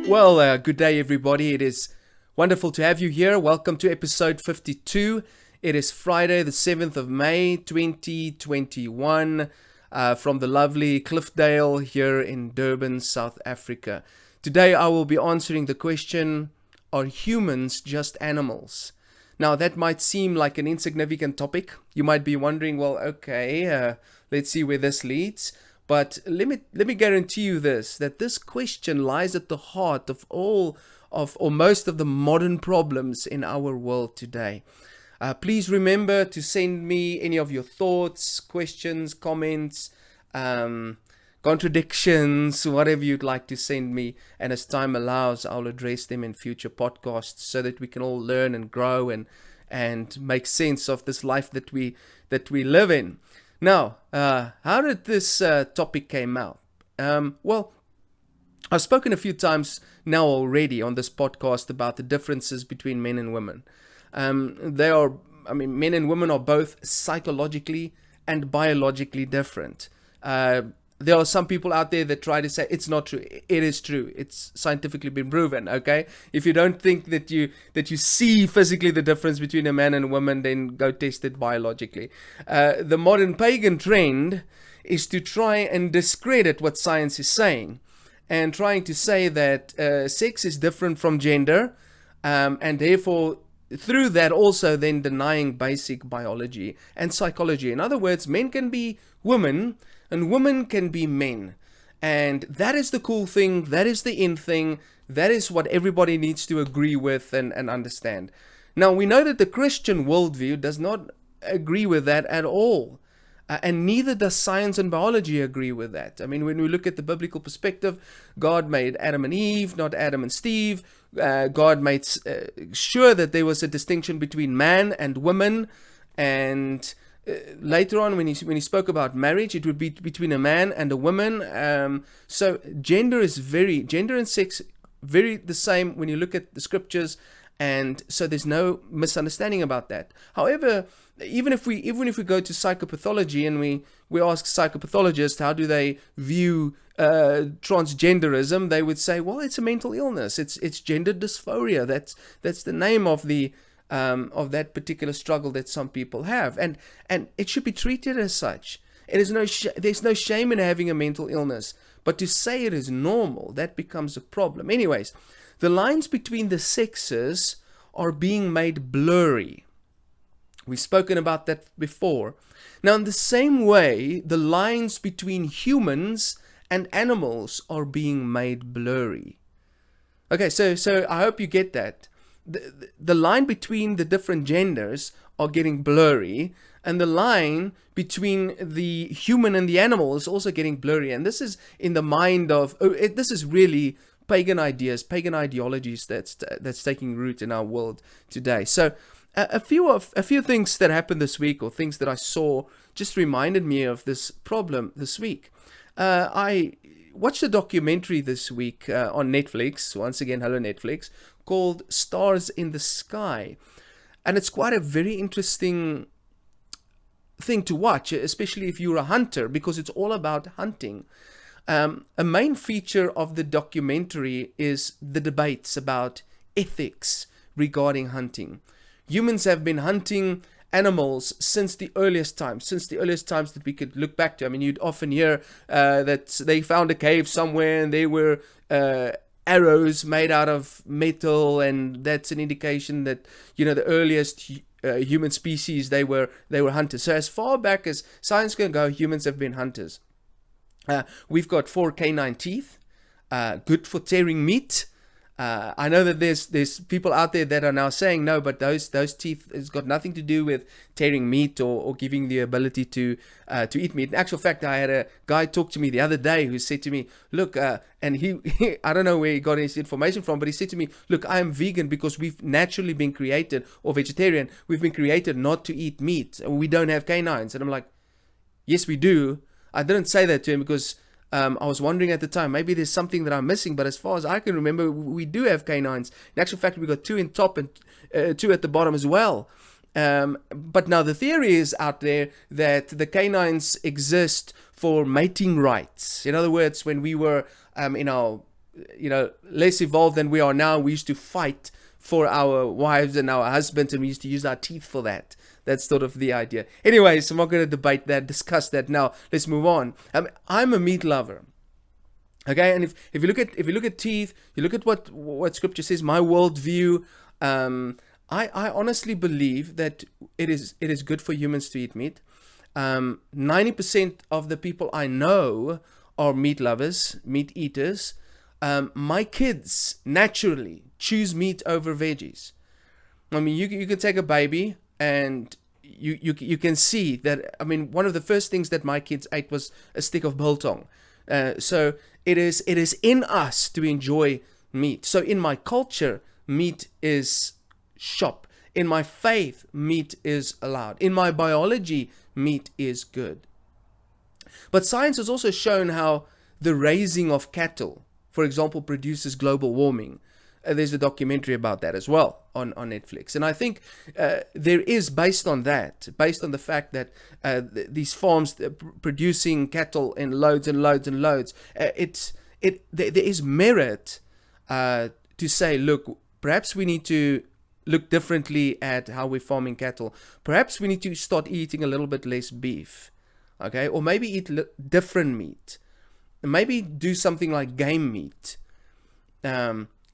Well, good day, everybody. It is wonderful to have you here. Welcome to episode 52. It is Friday, the 7th of May, 2021, from the lovely Cliffdale here in Durban, South Africa. Today, I will be answering the question, are humans just animals? Now, that might seem like an insignificant topic. You might be wondering, well, okay, let's see where this leads. But let me guarantee you this, that this question lies at the heart of all of, or most of the modern problems in our world today. Please remember to send me any of your thoughts, questions, comments, contradictions, whatever you'd like to send me. And as time allows, I'll address them in future podcasts so that we can all learn and grow and make sense of this life that we live in. Now, how did this topic came out? Well, I've spoken a few times now already on this podcast about the differences between men and women. Men and women are both psychologically and biologically different. There are some people out there that try to say it's not true. It is true. It's scientifically been proven, okay? If you don't think that you see physically the difference between a man and a woman, then go test it biologically. The modern pagan trend is to try and discredit what science is saying and trying to say that sex is different from gender, and therefore through that also then denying basic biology and psychology. In other words, men can be women and women can be men. And that is the cool thing. That is the in thing. That is what everybody needs to agree with and understand. Now, we know that the Christian worldview does not agree with that at all. And neither does science and biology agree with that. I mean, when we look at the biblical perspective, God made Adam and Eve, not Adam and Steve. God made sure that there was a distinction between man and woman. And later on, when he spoke about marriage, it would be between a man and a woman. So gender and sex very the same when you look at the scriptures, and so there's no misunderstanding about that. However, even if we go to psychopathology and we ask psychopathologists how do they view transgenderism, they would say, well, it's a mental illness. It's gender dysphoria. That's the name of the of that particular struggle that some people have, and it should be treated as such. There's no shame in having a mental illness, but to say it is normal, that becomes a problem. Anyways, the lines between the sexes are being made blurry. We've spoken about that before. Now, in the same way, the lines between humans and animals are being made blurry. Okay, so I hope you get that. The line between the different genders are getting blurry, and the line between the human and the animal is also getting blurry. And this is in the mind of, this is really pagan ideas, pagan ideologies that's taking root in our world today. So a few things that happened this week, or things that I saw, just reminded me of this problem this week. I watched a documentary this week on Netflix, once again, hello Netflix, called Stars in the Sky. And it's quite a very interesting thing to watch, especially if you're a hunter, because it's all about hunting. A main feature of the documentary is the debates about ethics regarding hunting. Humans have been hunting animals since the earliest times that we could look back to. I mean, you'd often hear that they found a cave somewhere and there were arrows made out of metal, and that's an indication that, you know, the earliest human species, they were hunters. So as far back as science can go, humans have been hunters. We've got 4 canine teeth, good for tearing meat. I know that there's people out there that are now saying no, but those teeth has got nothing to do with tearing meat or giving the ability to eat meat. In actual fact, I had a guy talk to me the other day who said to me, look, and he I don't know where he got his information from, but he said to me, look, I am vegan because we've naturally been created, or vegetarian, we've been created not to eat meat. We don't have canines. And I'm like, yes, we do. I didn't say that to him because I was wondering at the time, maybe there's something that I'm missing, but as far as I can remember, we do have canines. In actual fact, we've got 2 in top and 2 at the bottom as well. But now the theory is out there that the canines exist for mating rights. In other words, when we were in our less evolved than we are now. We used to fight for our wives and our husbands, and we used to use our teeth for that. That's sort of the idea. Anyways, I'm not going to discuss that now. Let's move on. I'm a meat lover. Okay, and if you look at teeth, you look at what Scripture says. My worldview, I honestly believe that it is good for humans to eat meat. 90% of the people I know are meat lovers, meat eaters. My kids naturally choose meat over veggies. I mean, you can take a baby and you can see that. I mean, one of the first things that my kids ate was a stick of biltong. So it is in us to enjoy meat. So in my culture, meat is shop. In my faith, meat is allowed. In my biology, meat is good. But science has also shown how the raising of cattle, for example, produces global warming. There's a documentary about that as well on Netflix. And I think there is, based on the fact that these farms producing cattle in loads and loads and loads, there is merit to say, look, perhaps we need to look differently at how we're farming cattle. Perhaps we need to start eating a little bit less beef, okay? Or maybe eat different meat. Maybe do something like game meat.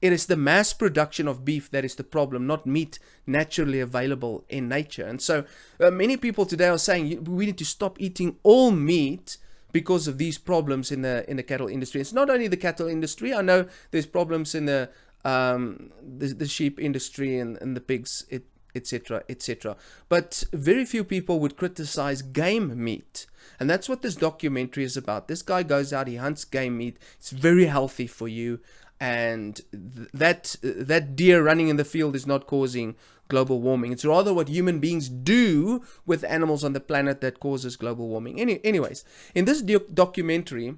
It is the mass production of beef that is the problem, not meat naturally available in nature. And so many people today are saying we need to stop eating all meat because of these problems in the cattle industry. It's not only the cattle industry. I know there's problems in the sheep industry and the pigs, etc., etc. But very few people would criticize game meat. And that's what this documentary is about. This guy goes out, he hunts game meat. It's very healthy for you. And that deer running in the field is not causing global warming. It's rather what human beings do with animals on the planet that causes global warming. Anyways, in this documentary,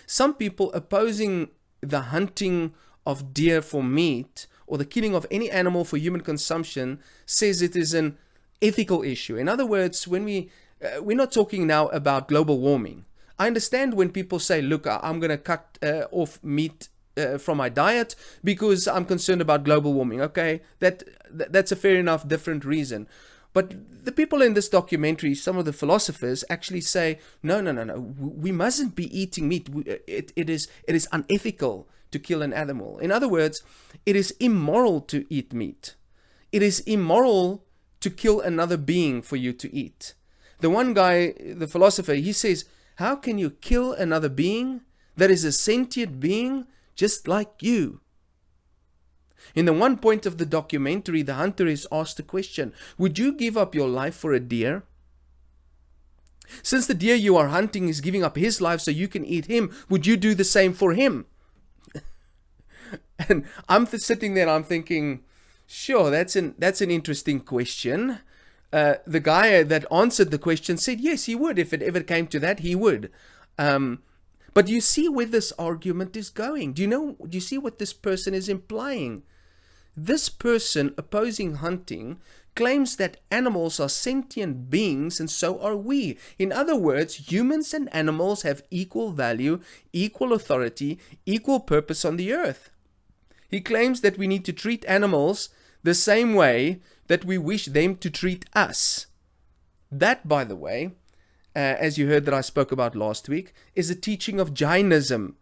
some people opposing the hunting of deer for meat or the killing of any animal for human consumption says it is an ethical issue. In other words, when we're not talking now about global warming. I understand when people say, look, I'm going to cut off meat from my diet because I'm concerned about global warming. Okay, that's a fair enough different reason. But the people in this documentary, some of the philosophers, actually say, no, we mustn't be eating meat. It is unethical to kill an animal. In other words, it is immoral to eat meat. It is immoral to kill another being for you to eat. The one guy, the philosopher, he says, how can you kill another being that is a sentient being just like you? In the one point of the documentary, the hunter is asked a question: would you give up your life for a deer? Since the deer you are hunting is giving up his life so you can eat him, would you do the same for him? And I'm sitting there and I'm thinking, sure, that's an interesting question. The guy that answered the question said yes, he would. If it ever came to that, he would. But do you see where this argument is going? Do you see what this person is implying? This person opposing hunting claims that animals are sentient beings and so are we. In other words, humans and animals have equal value, equal authority, equal purpose on the earth. He claims that we need to treat animals the same way that we wish them to treat us. That, by the way, as you heard that I spoke about last week, is a teaching of Jainism.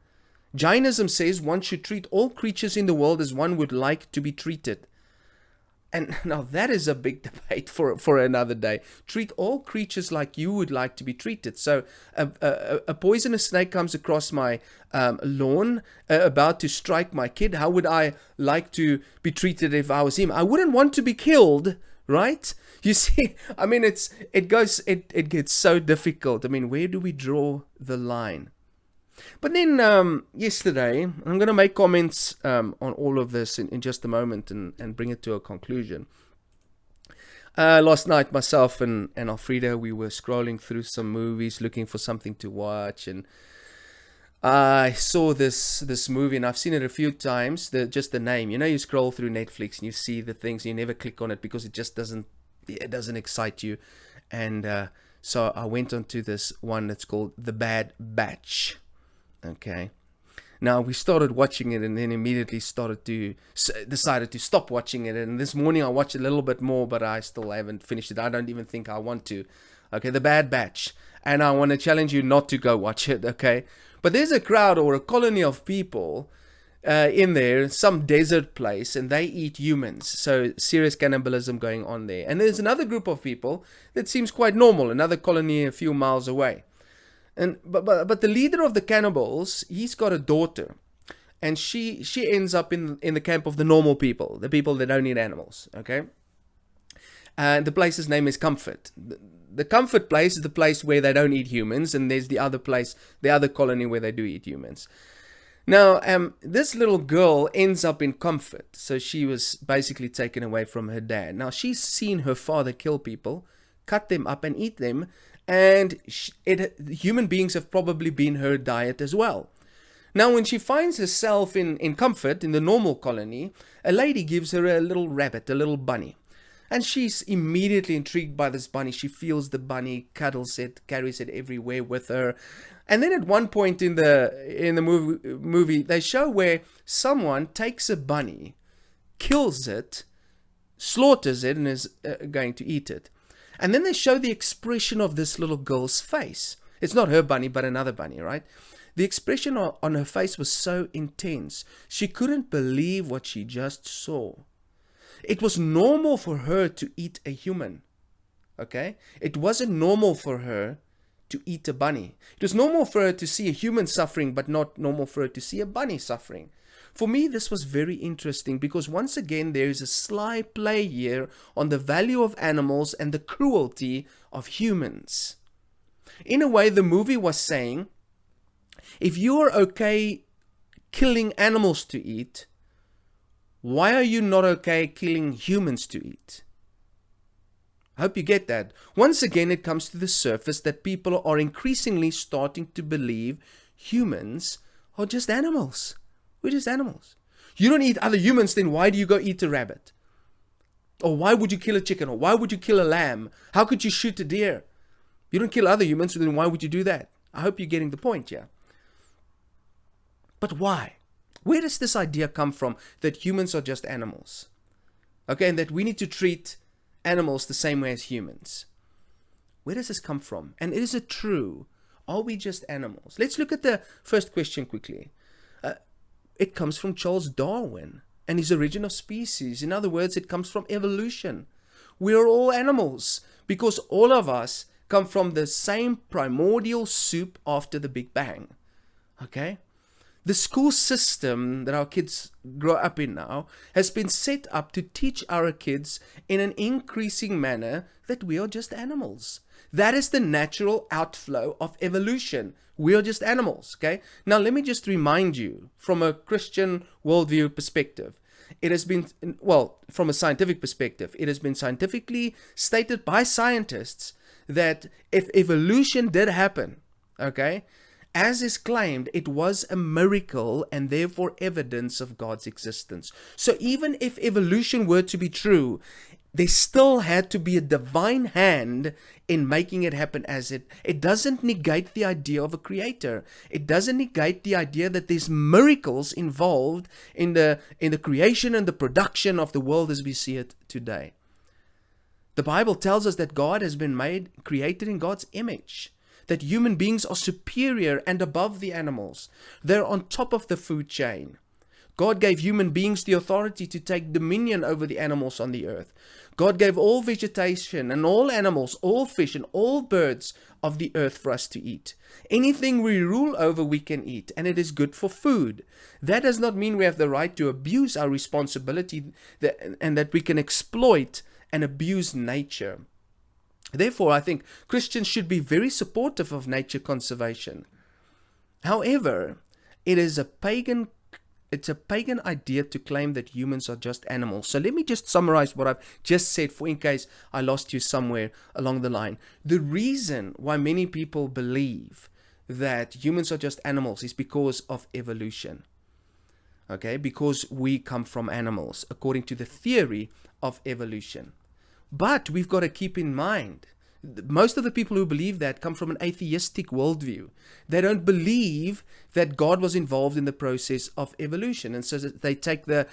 Jainism says one should treat all creatures in the world as one would like to be treated. And now that is a big debate for another day. Treat all creatures like you would like to be treated. So a poisonous snake comes across my lawn about to strike my kid. How would I like to be treated if I was him? I wouldn't want to be killed, right? You see, I mean, it gets so difficult. I mean, where do we draw the line? But then yesterday, I'm going to make comments on all of this in just a moment and bring it to a conclusion. Last night, myself and Alfreda, we were scrolling through some movies, looking for something to watch, and I saw this movie, and I've seen it a few times. Just the name, you scroll through Netflix and you see the things, and you never click on it because it just doesn't excite you. And so I went on to this one that's called The Bad Batch. Okay, Now we started watching it and then immediately decided to stop watching it. And this morning I watched a little bit more, but I still haven't finished it. I don't even think I want to. Okay, The Bad Batch. And I want to challenge you not to go watch it, okay? But there's a crowd or a colony of people in there, some desert place, and they eat humans. So serious cannibalism going on there. And there's another group of people that seems quite normal, another colony a few miles away. And but the leader of the cannibals, he's got a daughter, and she ends up in the camp of the normal people, the people that don't eat animals. Okay, and the place's name is Comfort. The Comfort place is the place where they don't eat humans, and there's the other place, the other colony where they do eat humans. Now, this little girl ends up in Comfort, so she was basically taken away from her dad. Now she's seen her father kill people, cut them up, and eat them. And human beings have probably been her diet as well. Now, when she finds herself in Comfort, in the normal colony, a lady gives her a little rabbit, a little bunny. And she's immediately intrigued by this bunny. She feels the bunny, cuddles it, carries it everywhere with her. And then at one point in the movie, they show where someone takes a bunny, kills it, slaughters it, and is going to eat it. And then they show the expression of this little girl's face. It's not her bunny, but another bunny, right? The expression on her face was so intense. She couldn't believe what she just saw. It was normal for her to eat a human, okay? It wasn't normal for her to eat a bunny. It was normal for her to see a human suffering, but not normal for her to see a bunny suffering. For me, this was very interesting because once again, there is a sly play here on the value of animals and the cruelty of humans. In a way, the movie was saying, if you are okay killing animals to eat, why are you not okay killing humans to eat? I hope you get that. Once again, it comes to the surface that people are increasingly starting to believe humans are just animals. We're just animals. You don't eat other humans, then why do you go eat a rabbit? Or why would you kill a chicken? Or why would you kill a lamb? How could you shoot a deer? You don't kill other humans, so then why would you do that? I hope you're getting the point, yeah. But why? Where does this idea come from that humans are just animals? Okay, and that we need to treat animals the same way as humans. Where does this come from? And is it true? Are we just animals? Let's look at the first question quickly. It comes from Charles Darwin and his Origin of Species. In other words, it comes from evolution. We are all animals because all of us come from the same primordial soup after the Big Bang. Okay? The school system that our kids grow up in now has been set up to teach our kids in an increasing manner that we are just animals. That is the natural outflow of evolution. We are just animals, okay? Now, let me just remind you from a Christian worldview perspective. It has been, well, from a scientific perspective, it has been scientifically stated by scientists that if evolution did happen, okay, as is claimed, it was a miracle and therefore evidence of God's existence. So even if evolution were to be true, there still had to be a divine hand in making it happen as it doesn't negate the idea of a creator. It doesn't negate the idea that there's miracles involved in the creation and the production of the world as we see it today. The Bible tells us that God has been created in God's image, that human beings are superior and above the animals. They're on top of the food chain. God gave human beings the authority to take dominion over the animals on the earth. God gave all vegetation and all animals, all fish and all birds of the earth for us to eat. Anything we rule over we can eat, and it is good for food. That does not mean we have the right to abuse our responsibility and that we can exploit and abuse nature. Therefore, I think Christians should be very supportive of nature conservation. However, it is a pagan idea to claim that humans are just animals. So let me just summarize what I've just said in case I lost you somewhere along the line. The reason why many people believe that humans are just animals is because of evolution. Okay, because we come from animals, according to the theory of evolution. But we've got to keep in mind most of the people who believe that come from an atheistic worldview. They don't believe that God was involved in the process of evolution, and so they take the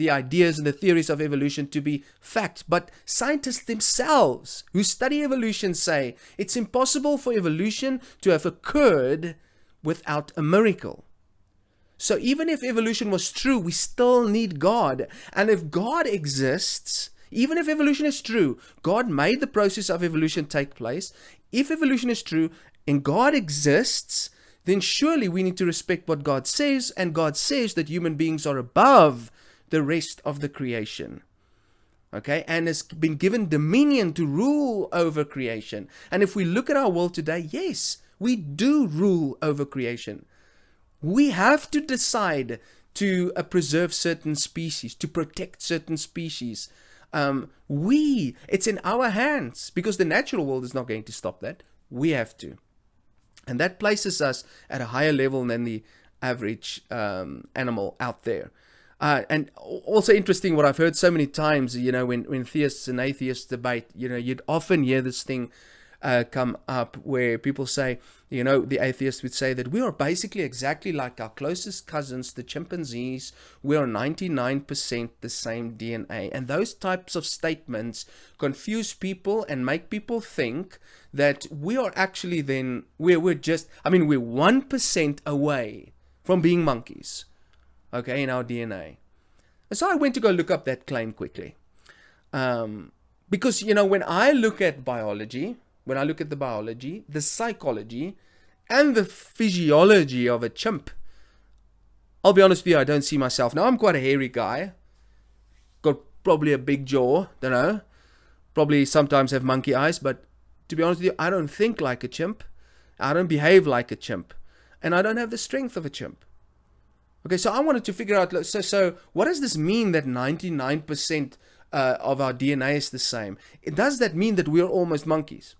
ideas and the theories of evolution to be fact. But scientists themselves who study evolution say it's impossible for evolution to have occurred without a miracle. So even if evolution was true, we still need God. And if God exists, even if evolution is true, God made the process of evolution take place. If evolution is true and God exists, then surely we need to respect what God says, and God says that human beings are above the rest of the creation. Okay, and has been given dominion to rule over creation. And if we look at our world today, yes, we do rule over creation. We have to decide to preserve certain species, to protect certain species. It's in our hands, because the natural world is not going to stop that. We have to. And that places us at a higher level than the average animal out there. And also interesting, what I've heard so many times, when theists and atheists debate, you'd often hear this thing come up where people say, the atheist would say that we are basically exactly like our closest cousins, the chimpanzees. We are 99% the same DNA. And those types of statements confuse people and make people think that we are actually we're 1% away from being monkeys, okay, in our DNA. And so I went to go look up that claim quickly. Because, when I look at biology, when I look at the biology, the psychology, and the physiology of a chimp, I'll be honest with you, I don't see myself. Now, I'm quite a hairy guy. Got probably a big jaw, don't know. Probably sometimes have monkey eyes, but to be honest with you, I don't think like a chimp. I don't behave like a chimp. And I don't have the strength of a chimp. Okay, so I wanted to figure out, so what does this mean that 99% of our DNA is the same? Does that mean that we're almost monkeys?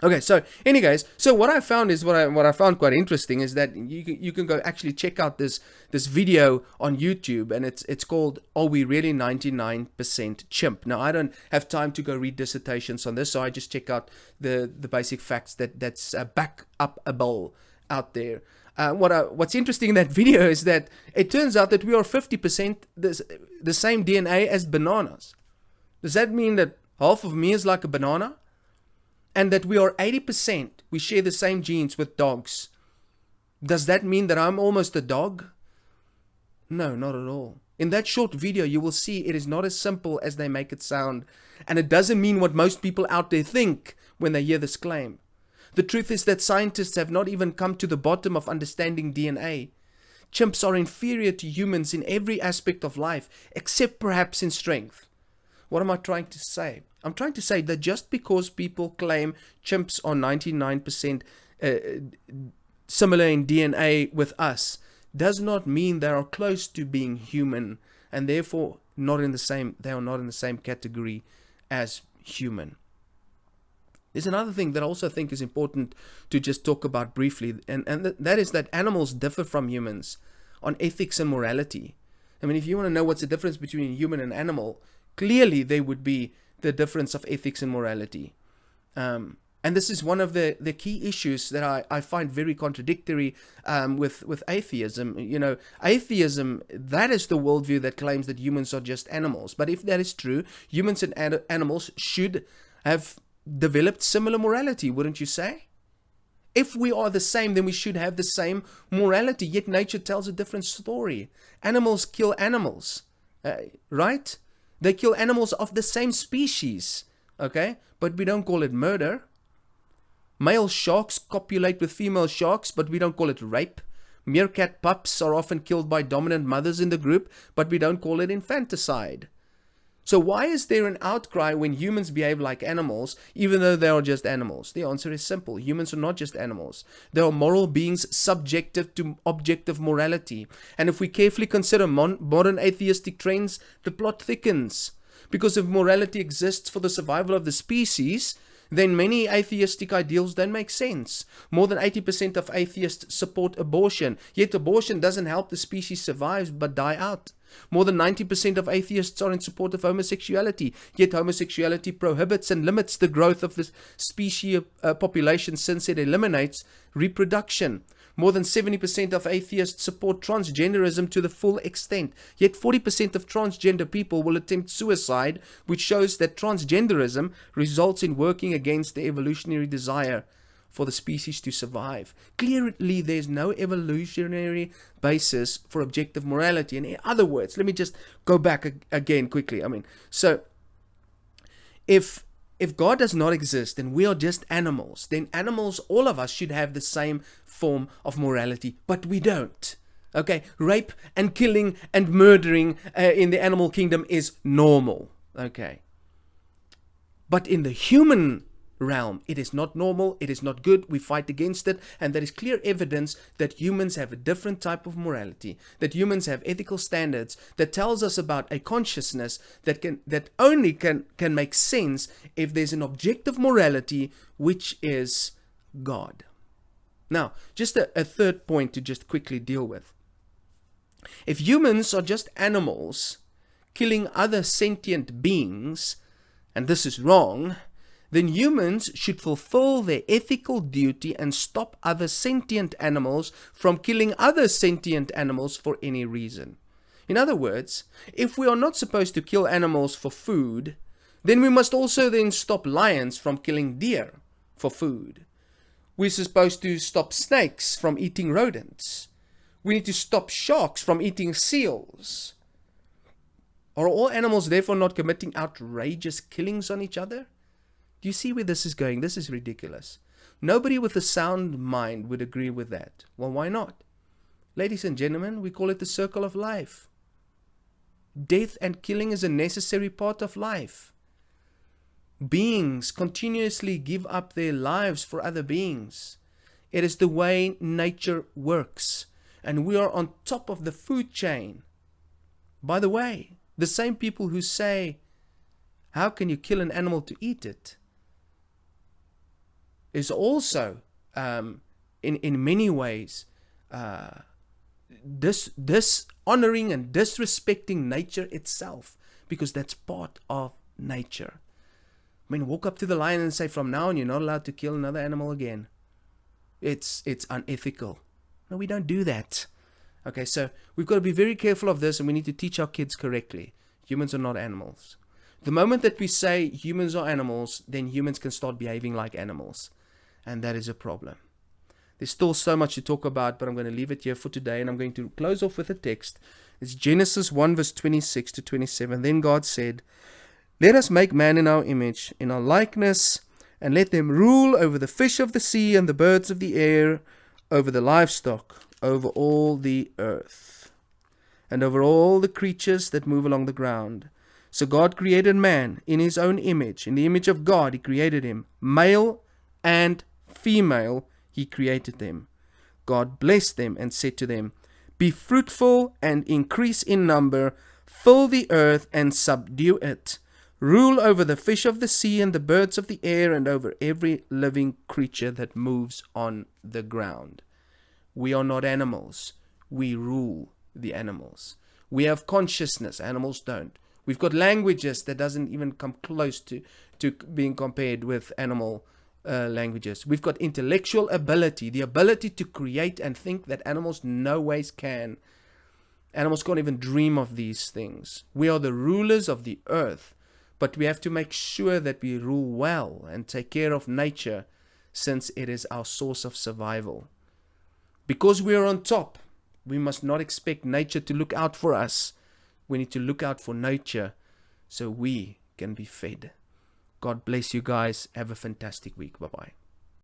Okay, so anyways, so what I found is what I found quite interesting is that you can go actually check out this video on YouTube, and it's called "Are We Really 99% Chimp?" Now, I don't have time to go read dissertations on this, so I just check out the basic facts that's back-upable out there. What's interesting in that video is that it turns out that we are 50% the same DNA as bananas. Does that mean that half of me is like a banana? And that we are 80%, we share the same genes with dogs. Does that mean that I'm almost a dog? No, not at all. In that short video, you will see it is not as simple as they make it sound. And it doesn't mean what most people out there think when they hear this claim. The truth is that scientists have not even come to the bottom of understanding DNA. Chimps are inferior to humans in every aspect of life, except perhaps in strength. What am I trying to say? I'm trying to say that just because people claim chimps are 99% similar in DNA with us, does not mean they are close to being human, and therefore they are not in the same category as human. There's another thing that I also think is important to just talk about briefly, and that is that animals differ from humans on ethics and morality. I mean, if you want to know what's the difference between a human and animal, clearly there would be the difference of ethics and morality. And this is one of the key issues that I find very contradictory with atheism. Atheism, that is the worldview that claims that humans are just animals. But if that is true, humans and animals should have developed similar morality, wouldn't you say? If we are the same, then we should have the same morality. Yet nature tells a different story. Animals kill animals, right? They kill animals of the same species, okay? But we don't call it murder. Male sharks copulate with female sharks, but we don't call it rape. Meerkat pups are often killed by dominant mothers in the group, but we don't call it infanticide. So why is there an outcry when humans behave like animals, even though they are just animals? The answer is simple. Humans are not just animals. They are moral beings subjective to objective morality. And if we carefully consider modern atheistic trends, the plot thickens. Because if morality exists for the survival of the species, then many atheistic ideals don't make sense. More than 80% of atheists support abortion, yet abortion doesn't help the species survive but die out. More than 90% of atheists are in support of homosexuality, yet homosexuality prohibits and limits the growth of the species population since it eliminates reproduction. More than 70% of atheists support transgenderism to the full extent, yet 40% of transgender people will attempt suicide, which shows that transgenderism results in working against the evolutionary desire for the species to survive. Clearly, there's no evolutionary basis for objective morality. And in other words, let me just go back again quickly. So if God does not exist and we are just animals, then animals, all of us, should have the same form of morality, but we don't. Okay, rape and killing and murdering in the animal kingdom is normal. Okay, but in the human realm, it is not normal, it is not good, we fight against it, and there is clear evidence that humans have a different type of morality, that humans have ethical standards, that tells us about a consciousness that only can make sense if there's an objective morality, which is God. Now, just a third point to just quickly deal with. If humans are just animals killing other sentient beings, and this is wrong, then humans should fulfill their ethical duty and stop other sentient animals from killing other sentient animals for any reason. In other words, if we are not supposed to kill animals for food, then we must also then stop lions from killing deer for food. We're supposed to stop snakes from eating rodents. We need to stop sharks from eating seals. Are all animals therefore not committing outrageous killings on each other? Do you see where this is going? This is ridiculous. Nobody with a sound mind would agree with that. Well, why not? Ladies and gentlemen, we call it the circle of life. Death and killing is a necessary part of life. Beings continuously give up their lives for other beings. It is the way nature works. And we are on top of the food chain. By the way, the same people who say, how can you kill an animal to eat it? Is also, in many ways, dishonoring and disrespecting nature itself, because that's part of nature. Walk up to the lion and say, from now on, you're not allowed to kill another animal again. It's unethical. No, we don't do that. Okay, so we've got to be very careful of this, and we need to teach our kids correctly. Humans are not animals. The moment that we say humans are animals, then humans can start behaving like animals. And that is a problem. There's still so much to talk about, but I'm going to leave it here for today. And I'm going to close off with a text. It's Genesis 1 verse 26 to 27. Then God said, let us make man in our image, in our likeness, and let them rule over the fish of the sea and the birds of the air, over the livestock, over all the earth, and over all the creatures that move along the ground. So God created man in his own image. In the image of God, he created him. Male and female, he created them. God blessed them and said to them, be fruitful and increase in number, fill the earth and subdue it. Rule over the fish of the sea and the birds of the air and over every living creature that moves on the ground. We are not animals. We rule the animals. We have consciousness. Animals don't. We've got languages that doesn't even come close to being compared with animal languages. We've got intellectual ability, the ability to create and think that animals no ways can. Animals can't even dream of these things. We are the rulers of the earth, but we have to make sure that we rule well and take care of nature, since it is our source of survival. Because we are on top, we must not expect nature to look out for us. We need to look out for nature so we can be fed. God bless you guys. Have a fantastic week. Bye-bye.